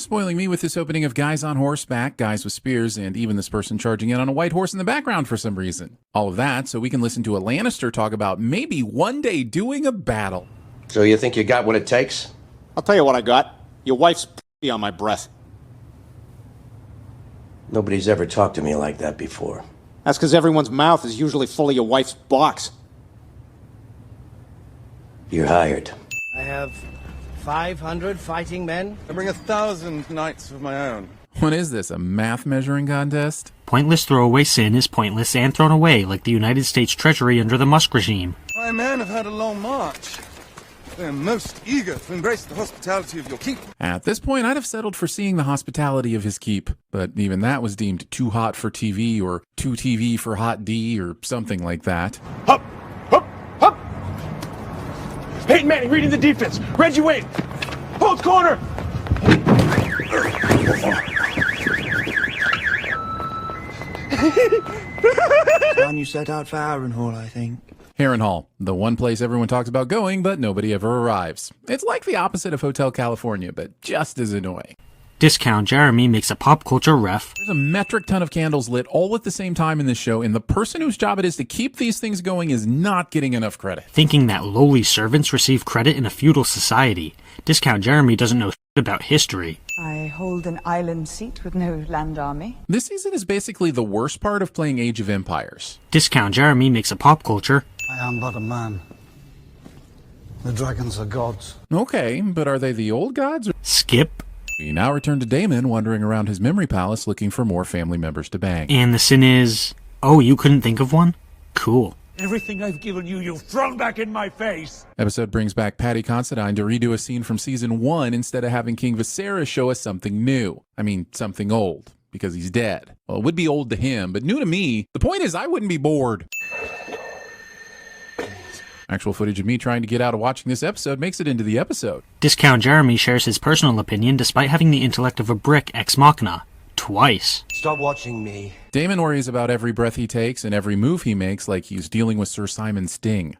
spoiling me with this opening of guys on horseback, guys with spears, and even this person charging in on a white horse in the background for some reason. All of that so we can listen to a Lannister talk about maybe one day doing a battle. So you think you got what it takes? I'll tell you what I got. Your wife's on my breath. Nobody's ever talked to me like that before. That's because everyone's mouth is usually full of your wife's box. You're hired. I have 500 fighting men. I bring 1,000 knights of my own. What is this, a math measuring contest? Pointless throwaway sin is pointless and thrown away like the United States Treasury under the Musk regime. My men have had a long march. They are most eager to embrace the hospitality of your keep. At this point, I'd have settled for seeing the hospitality of his keep, but even that was deemed too hot for TV, or too TV for hot D, or something like that. Hup! Hup! Hup! Peyton Manning reading the defense. Reggie Wade! Hold corner! Time you set out for Harrenhal, I think. Harrenhal, the one place everyone talks about going, but nobody ever arrives. It's like the opposite of Hotel California, but just as annoying. Discount Jeremy makes a pop culture ref. There's a metric ton of candles lit all at the same time in this show, and the person whose job it is to keep these things going is not getting enough credit. Thinking that lowly servants receive credit in a feudal society. Discount Jeremy doesn't know shit about history. I hold an island seat with no land army. This season is basically the worst part of playing Age of Empires. Discount Jeremy makes a pop culture. I am but a man. The dragons are gods. Okay, but are they the old gods? Skip. We now return to Daemon wandering around his memory palace looking for more family members to bang. And the sin is, oh, you couldn't think of one? Cool. Everything I've given you, you've thrown back in my face. Episode brings back Paddy Considine to redo a scene from season 1 instead of having King Viserys show us something new. I mean, something old, because he's dead. Well, it would be old to him, but new to me. The point is, I wouldn't be bored. Actual footage of me trying to get out of watching this episode makes it into the episode. Discount Jeremy shares his personal opinion despite having the intellect of a brick ex machina. Twice. Stop watching me. Daemon worries about every breath he takes and every move he makes like he's dealing with Sir Simon Sting.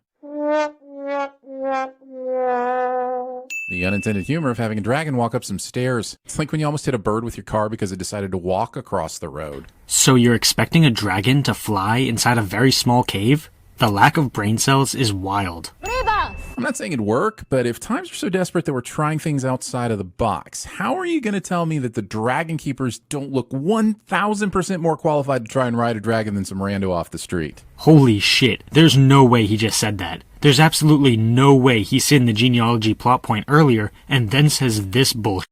The unintended humor of having a dragon walk up some stairs. It's like when you almost hit a bird with your car because it decided to walk across the road. So you're expecting a dragon to fly inside a very small cave? The lack of brain cells is wild. I'm not saying it'd work, but if times are so desperate that we're trying things outside of the box, how are you going to tell me that the Dragon Keepers don't look 1,000% more qualified to try and ride a dragon than some rando off the street? Holy shit, there's no way he just said that. There's absolutely no way he said the genealogy plot point earlier and then says this bullshit.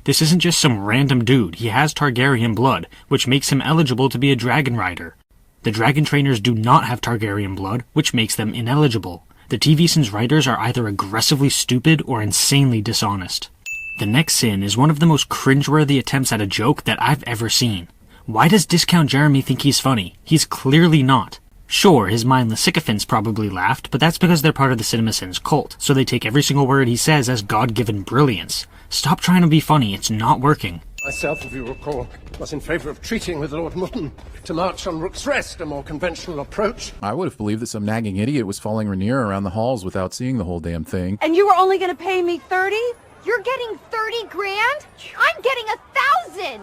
This isn't just some random dude, he has Targaryen blood, which makes him eligible to be a dragon rider. The dragon trainers do not have Targaryen blood, which makes them ineligible. The TVSins writers are either aggressively stupid or insanely dishonest. The next sin is one of the most cringeworthy attempts at a joke that I've ever seen. Why does Discount Jeremy think he's funny? He's clearly not. Sure, his mindless sycophants probably laughed, but that's because they're part of the CinemaSins cult, so they take every single word he says as God-given brilliance. Stop trying to be funny, it's not working. Myself, if you recall, was in favour of treating with Lord Mutton to march on Rook's Rest, a more conventional approach. I would have believed that some nagging idiot was following Rhaenyra around the halls without seeing the whole damn thing. And you were only going to pay me 30? You're getting 30 grand? I'm getting 1,000!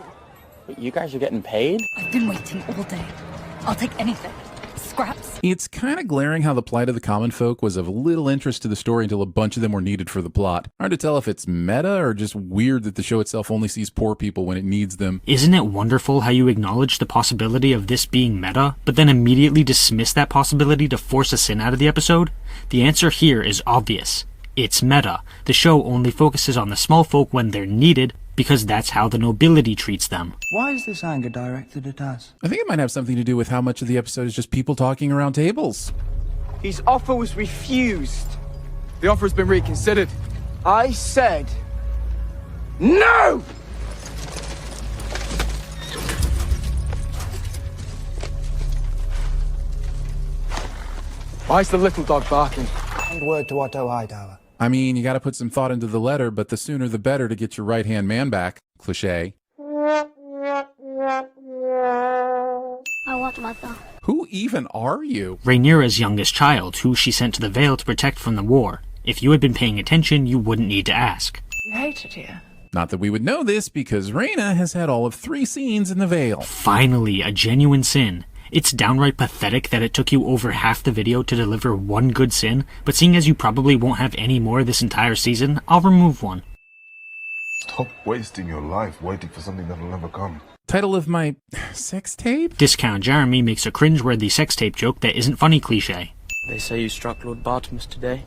You guys are getting paid? I've been waiting all day. I'll take anything. Scraps. It's kind of glaring how the plight of the common folk was of little interest to the story until a bunch of them were needed for the plot. Hard to tell if it's meta or just weird that the show itself only sees poor people when it needs them. Isn't it wonderful how you acknowledge the possibility of this being meta, but then immediately dismiss that possibility to force a sin out of the episode? The answer here is obvious. It's meta. The show only focuses on the small folk when they're needed, because that's how the nobility treats them. Why is this anger directed at us? I think it might have something to do with how much of the episode is just people talking around tables. His offer was refused. The offer has been reconsidered. I said no! Why's the little dog barking? And word to Otto Hightower. I mean, you gotta put some thought into the letter, but the sooner the better to get your right-hand man back. Cliché. I want mother. Who even are you? Rhaenyra's youngest child, who she sent to the Vale to protect from the war. If you had been paying attention, you wouldn't need to ask. You hate it here. Not that we would know this, because Reyna has had all of 3 scenes in the Veil. Finally, a genuine sin. It's downright pathetic that it took you over half the video to deliver one good sin, but seeing as you probably won't have any more this entire season, I'll remove one. Stop wasting your life waiting for something that'll never come. Title of my sex tape? Discount Jeremy makes a cringe-worthy sex tape joke that isn't funny cliche. They say you struck Lord Bartimus today,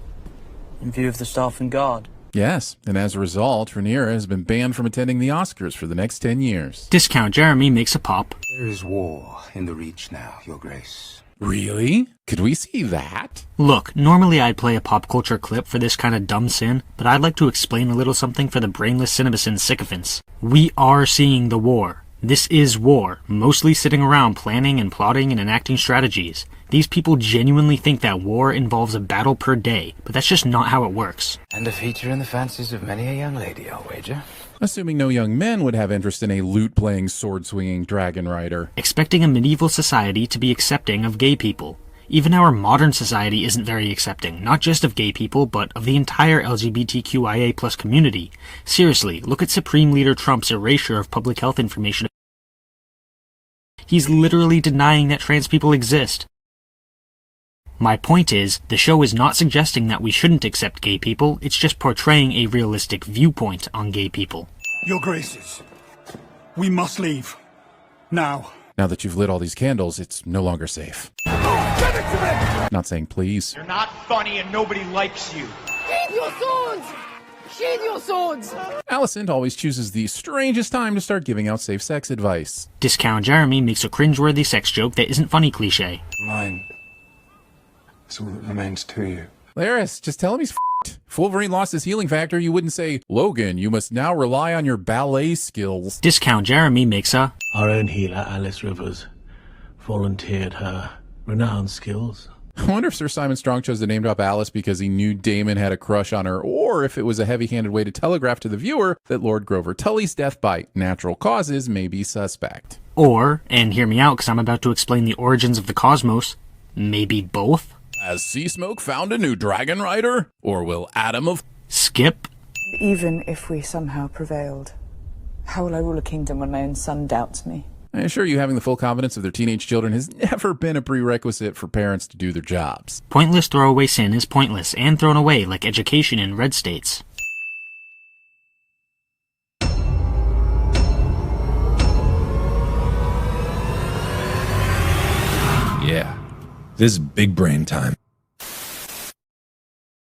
in view of the staff and guard. Yes, and as a result, Rhaenyra has been banned from attending the Oscars for the next 10 years. Discount Jeremy makes a pop. There is war in the Reach now, Your Grace. Really? Could we see that? Look, normally I'd play a pop culture clip for this kind of dumb sin, but I'd like to explain a little something for the brainless CinemaSins sycophants. We are seeing the war. This is war, mostly sitting around planning and plotting and enacting strategies. These people genuinely think that war involves a battle per day, but that's just not how it works. And a feature in the fancies of many a young lady, I'll wager. Assuming no young men would have interest in a lute-playing, sword-swinging dragon rider. Expecting a medieval society to be accepting of gay people. Even our modern society isn't very accepting, not just of gay people, but of the entire LGBTQIA+ community. Seriously, look at Supreme Leader Trump's erasure of public health information. He's literally denying that trans people exist. My point is, the show is not suggesting that we shouldn't accept gay people, it's just portraying a realistic viewpoint on gay people. Your Graces, we must leave. Now. Now that you've lit all these candles, it's no longer safe. Not saying please. You're not funny and nobody likes you. Sheathe your swords! Sheathe your swords! Alicent always chooses the strangest time to start giving out safe sex advice. Discount Jeremy makes a cringeworthy sex joke that isn't funny cliche. Mine. It's all that remains to you. Laris, just tell him he's f***ed. If Wolverine lost his healing factor, you wouldn't say, Logan, you must now rely on your ballet skills. Discount Jeremy makes a... Our own healer, Alice Rivers, volunteered her renowned skills. I wonder if Sir Simon Strong chose to name drop Alice because he knew Damon had a crush on her, or if it was a heavy-handed way to telegraph to the viewer that Lord Grover Tully's death by natural causes may be suspect. Or, and hear me out because I'm about to explain the origins of the cosmos, maybe both? Has Sea Smoke found a new dragon rider? Or will Adam of... Skip? Even if we somehow prevailed, how will I rule a kingdom when my own son doubts me? I assure you, having the full confidence of their teenage children has never been a prerequisite for parents to do their jobs. Pointless throwaway sin is pointless and thrown away like education in red states. Yeah, this is big brain time.